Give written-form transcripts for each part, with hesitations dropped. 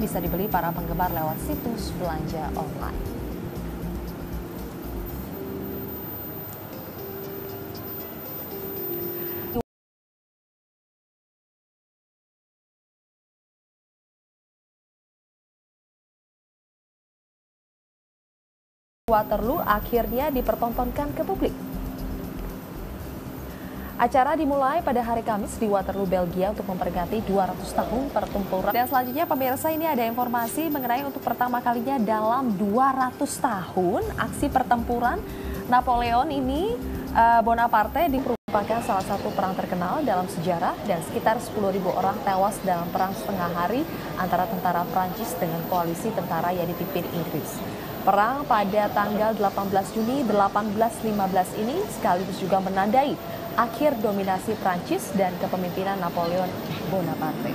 bisa dibeli para penggemar lewat situs belanja online. Waterloo akhirnya dipertontonkan ke publik. Acara dimulai pada hari Kamis di Waterloo, Belgia untuk memperingati 200 tahun pertempuran. Dan selanjutnya pemirsa, ini ada informasi mengenai untuk pertama kalinya dalam 200 tahun aksi pertempuran Napoleon ini, Bonaparte merupakan salah satu perang terkenal dalam sejarah dan sekitar 10.000 orang tewas dalam perang setengah hari antara tentara Prancis dengan koalisi tentara yang dipimpin Inggris. Perang pada tanggal 18 Juni 1815 ini sekaligus juga menandai akhir dominasi Prancis dan kepemimpinan Napoleon Bonaparte.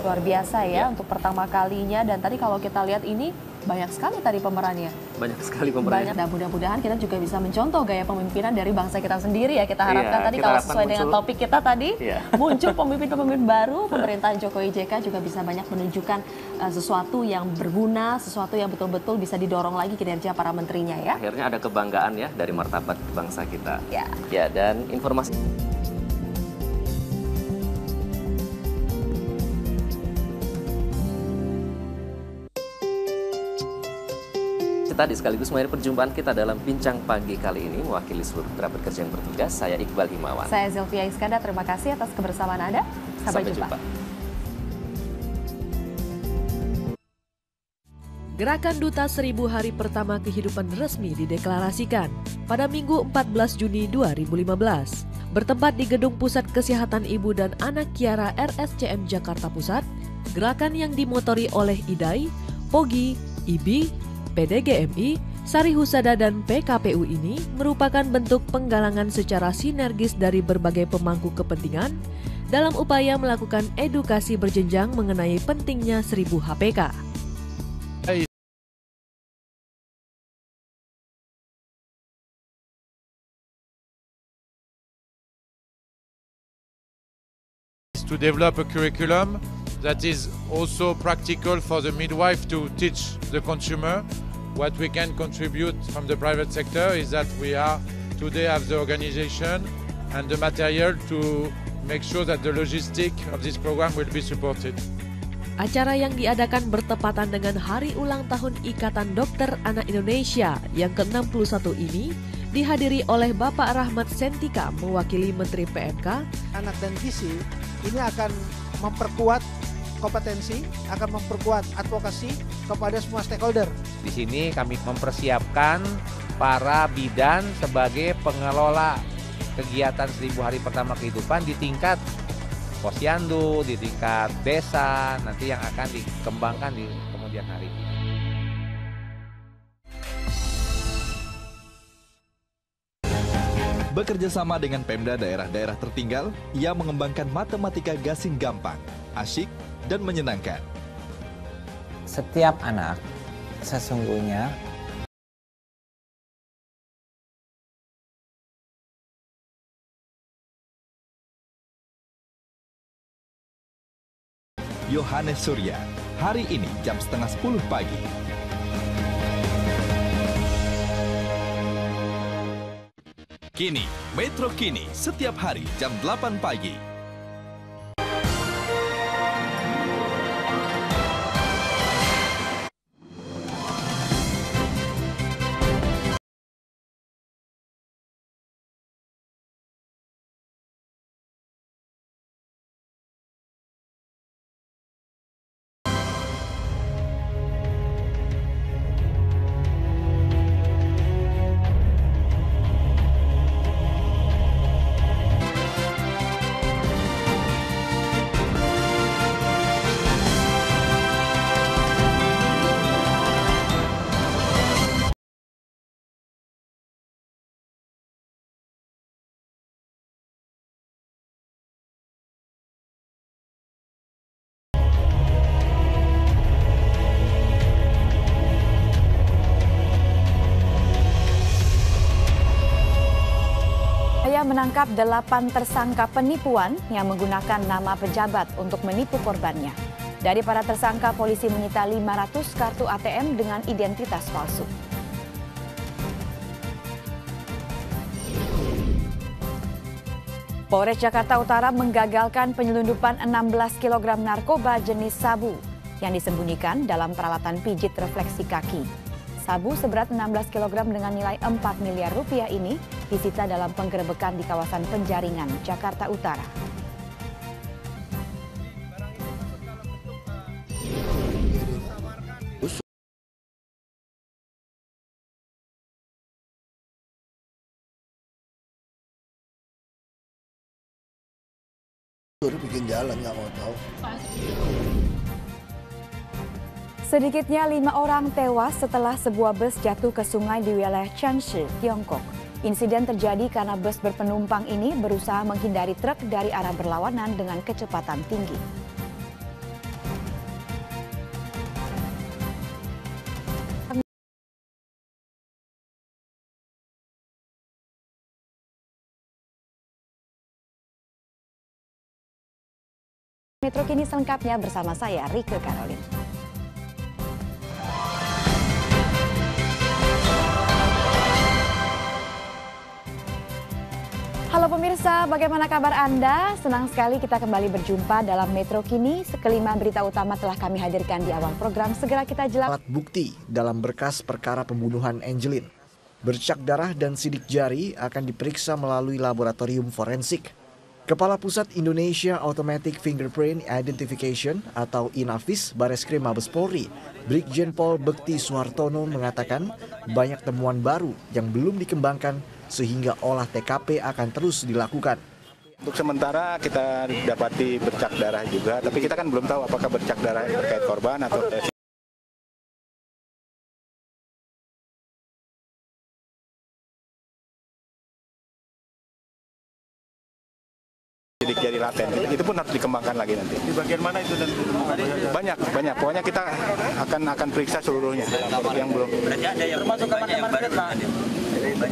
Luar biasa ya untuk pertama kalinya, dan tadi kalau kita lihat ini banyak sekali tadi pemerannya. Banyak sekali pemerannya. Dan mudah-mudahan kita juga bisa mencontoh gaya pemimpinan dari bangsa kita sendiri ya. Kita harapkan tadi kalau sesuai dengan topik kita tadi, muncul pemimpin-pemimpin baru, pemerintahan Jokowi JK juga bisa banyak menunjukkan sesuatu yang berguna, sesuatu yang betul-betul bisa didorong lagi kinerja para menterinya ya. Akhirnya ada kebanggaan ya dari martabat bangsa kita. Ya, dan informasi tadi sekaligus mengakhiri perjumpaan kita dalam Bincang Pagi kali ini. Mewakili seluruh kerabat kerja yang bertugas, saya Iqbal Himawan. Saya Zilvia Iskandar, terima kasih atas kebersamaan Anda. Sampai jumpa. Gerakan Duta 1000 Hari Pertama Kehidupan resmi dideklarasikan pada Minggu 14 Juni 2015. Bertempat di Gedung Pusat Kesehatan Ibu dan Anak Kiara RSCM Jakarta Pusat, gerakan yang dimotori oleh IDAI, POGI, IBI, PDGMI, Sari Husada dan PKPU ini merupakan bentuk penggalangan secara sinergis dari berbagai pemangku kepentingan dalam upaya melakukan edukasi berjenjang mengenai pentingnya 1000 HPK. To develop a curriculum that is also practical for the midwife to teach the consumer. What we can contribute from the private sector is that we are today have the organization and the material to make sure that the logistic of this program will be supported. Acara yang diadakan bertepatan dengan Hari Ulang Tahun Ikatan Dokter Anak Indonesia yang ke-61 ini dihadiri oleh Bapak Rahmat Sentika mewakili Menteri PMK. Anak dan gizi ini akan memperkuat kompetensi, akan memperkuat advokasi kepada semua stakeholder. Di sini kami mempersiapkan para bidan sebagai pengelola kegiatan 1000 hari pertama kehidupan di tingkat posyandu, di tingkat desa, nanti yang akan dikembangkan di kemudian hari. Bekerja sama dengan Pemda daerah-daerah tertinggal, ia mengembangkan matematika gasing gampang, asyik, dan menyenangkan. Setiap anak sesungguhnya Yohanes Surya, hari ini jam 9:30 pagi. Kini, Metro Kini setiap hari jam 8 pagi. menangkap 8 tersangka penipuan yang menggunakan nama pejabat untuk menipu korbannya. Dari para tersangka, polisi menyita 500 kartu ATM dengan identitas palsu. Polres Jakarta Utara menggagalkan penyelundupan 16 kg narkoba jenis sabu yang disembunyikan dalam peralatan pijit refleksi kaki. Sabu seberat 16 kg dengan nilai 4 miliar rupiah ini disita dalam penggerebekan di kawasan Penjaringan, Jakarta Utara. Bikin jalan nggak mau tahu. Sedikitnya 5 orang tewas setelah sebuah bus jatuh ke sungai di wilayah Changsha, Tiongkok. Insiden terjadi karena bus berpenumpang ini berusaha menghindari truk dari arah berlawanan dengan kecepatan tinggi. Metro Kini selengkapnya bersama saya, Rike Karolin. Halo pemirsa, bagaimana kabar Anda? Senang sekali kita kembali berjumpa dalam Metro Kini. Sekelima berita utama telah kami hadirkan di awal program. Segera kita jelaskan. Alat bukti dalam berkas perkara pembunuhan Angelin. Bercak darah dan sidik jari akan diperiksa melalui laboratorium forensik. Kepala Pusat Indonesia Automatic Fingerprint Identification atau INAFIS Bareskrim Mabes Polri, Brigjen Pol Bekti Suhartono mengatakan banyak temuan baru yang belum dikembangkan sehingga olah TKP akan terus dilakukan. Untuk sementara kita dapati bercak darah juga, tapi kita kan belum tahu apakah bercak darah terkait korban atau sidik jari laten. Itu pun harus dikembangkan lagi nanti. Di bagian mana itu dan banyak. Pokoknya kita akan periksa seluruhnya. Yang belum. Termasuk yang baru, Pak.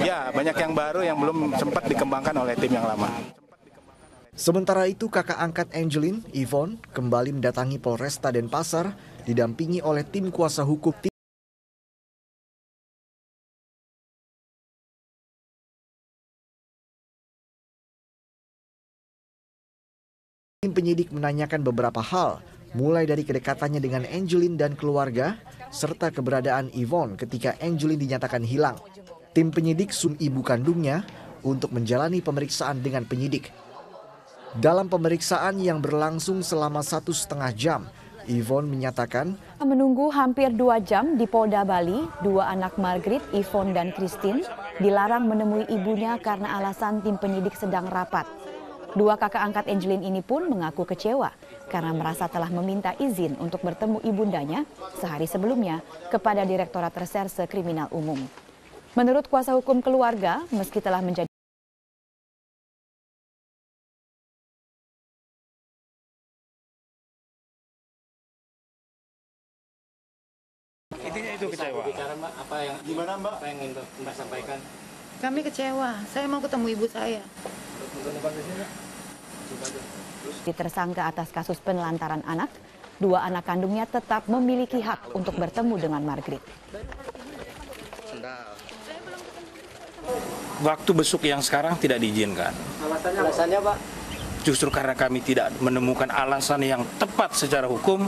Ya, banyak yang baru yang belum sempat dikembangkan oleh tim yang lama. Sementara itu, kakak angkat Angelin, Yvonne, kembali mendatangi Polresta Denpasar, didampingi oleh tim kuasa hukum. Tim penyidik menanyakan beberapa hal, mulai dari kedekatannya dengan Angelin dan keluarga, serta keberadaan Yvonne ketika Angelin dinyatakan hilang. Tim penyidik ibu kandungnya untuk menjalani pemeriksaan dengan penyidik. Dalam pemeriksaan yang berlangsung selama 1,5 jam, Yvonne menyatakan menunggu hampir 2 jam di Polda Bali, 2 anak Margaret, Yvonne dan Christine dilarang menemui ibunya karena alasan tim penyidik sedang rapat. 2 kakak angkat Angelin ini pun mengaku kecewa karena merasa telah meminta izin untuk bertemu ibundanya sehari sebelumnya kepada Direktorat Reserse Kriminal Umum. Menurut kuasa hukum keluarga, meski telah menjadi intinya itu kecewa. Bicara Mbak, apa yang gimana Mbak? Apa yang ingin Mbak sampaikan? Kami kecewa. Saya mau ketemu ibu saya. Tersangka atas kasus penelantaran anak, 2 anak kandungnya tetap memiliki hak untuk bertemu dengan Margaret. Waktu besuk yang sekarang tidak diizinkan. Alasannya Pak? Justru karena kami tidak menemukan alasan yang tepat secara hukum,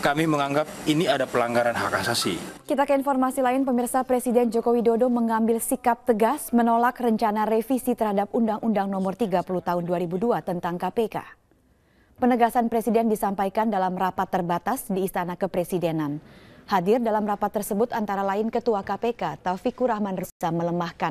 kami menganggap ini ada pelanggaran hak asasi. Kita ke informasi lain, pemirsa. Presiden Joko Widodo mengambil sikap tegas menolak rencana revisi terhadap Undang-Undang Nomor 30 Tahun 2002 tentang KPK. Penegasan Presiden disampaikan dalam rapat terbatas di Istana Kepresidenan. Hadir dalam rapat tersebut antara lain Ketua KPK Taufikur Rahman melemahkan